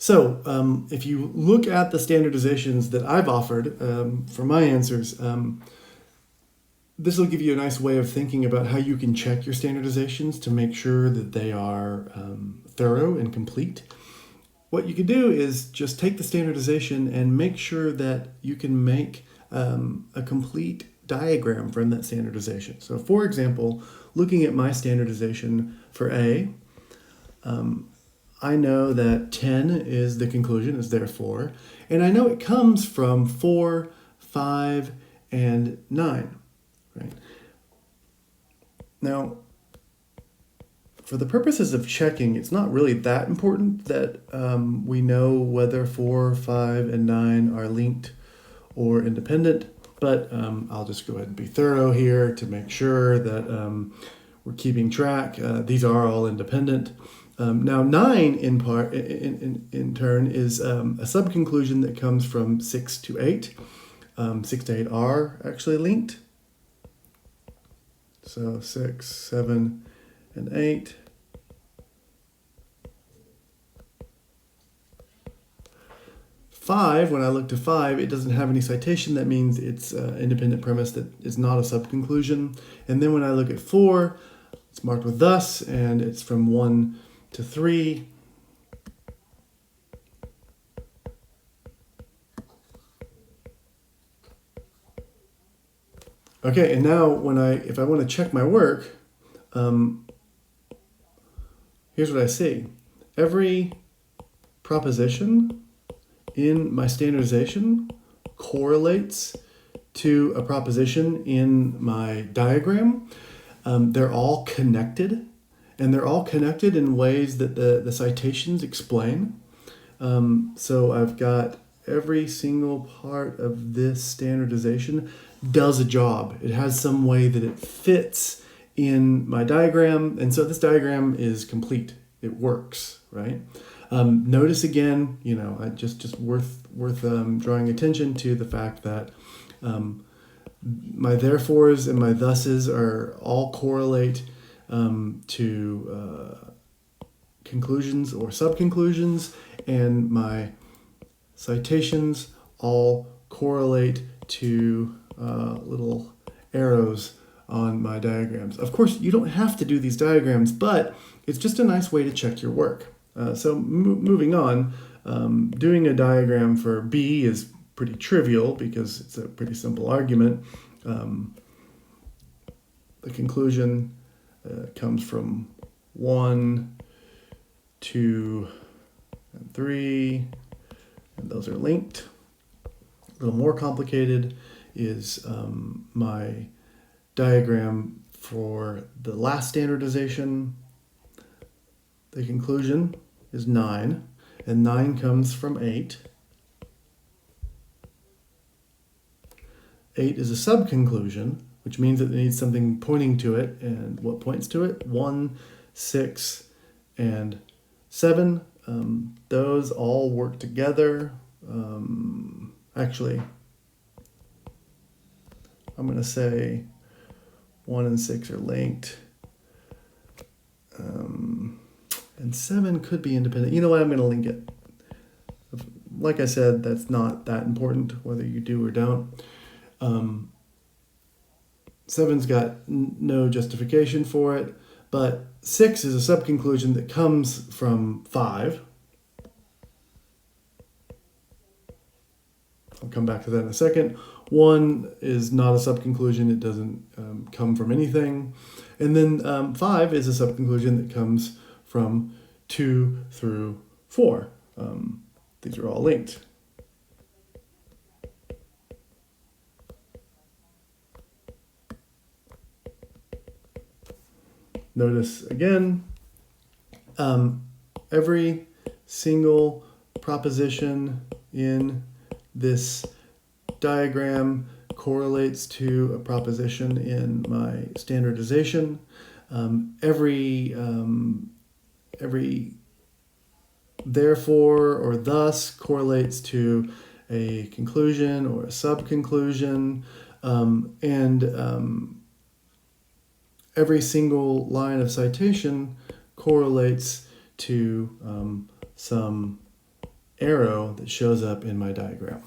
If you look at the standardizations that I've offered for my answers, this will give you a nice way of thinking about how you can check your standardizations to make sure that they are thorough and complete. What you can do is just take the standardization and make sure that you can make a complete diagram from that standardization. So for example, looking at my standardization for A, I know that 10 is the conclusion, is therefore, and I know it comes from 4, 5, and 9. Right? Now, for the purposes of checking, it's not really that important that we know whether 4, 5, and 9 are linked or independent, but I'll just go ahead and be thorough here to make sure that we're keeping track. These are all independent. Now 9 in turn is a subconclusion that comes from 6 to 8. 6 to 8 are actually linked. So 6, 7, and 8. Five, when I look to 5, it doesn't have any citation. That means it's an independent premise that is not a subconclusion. And then when I look at 4, it's marked with thus, and it's from 1 to 3. Okay, and now if I want to check my work, here's what I see. Every proposition in my standardization correlates to a proposition in my diagram. They're all connected, and they're all connected in ways that the citations explain. So I've got every single part of this standardization does a job. It has some way that it fits in my diagram, and so this diagram is complete. It works, right? Notice again, just worth drawing attention to the fact that my therefores and my thuses are all correlate to conclusions or subconclusions, and my citations all correlate to little arrows on my diagrams. Of course, you don't have to do these diagrams, but it's just a nice way to check your work. Moving on, doing a diagram for B is pretty trivial because it's a pretty simple argument. The conclusion comes from 1, 2, and 3, and those are linked. A little more complicated is my diagram for the last standardization. The conclusion is 9, and 9 comes from 8. 8 is a subconclusion, which means that it needs something pointing to it, and what points to it? 1, 6, and 7. Those all work together. Actually, I'm going to say 1 and 6 are linked. And 7 could be independent. You know what? I'm going to link it. Like I said, that's not that important, whether you do or don't. 7's got no justification for it, but 6 is a subconclusion that comes from 5. I'll come back to that in a second. 1 is not a subconclusion. It doesn't come from anything. And then 5 is a subconclusion that comes from 2 through 4. These are all linked. Notice again, every single proposition in this diagram correlates to a proposition in my standardization. Every therefore or thus correlates to a conclusion or a subconclusion, and every single line of citation correlates to some arrow that shows up in my diagram.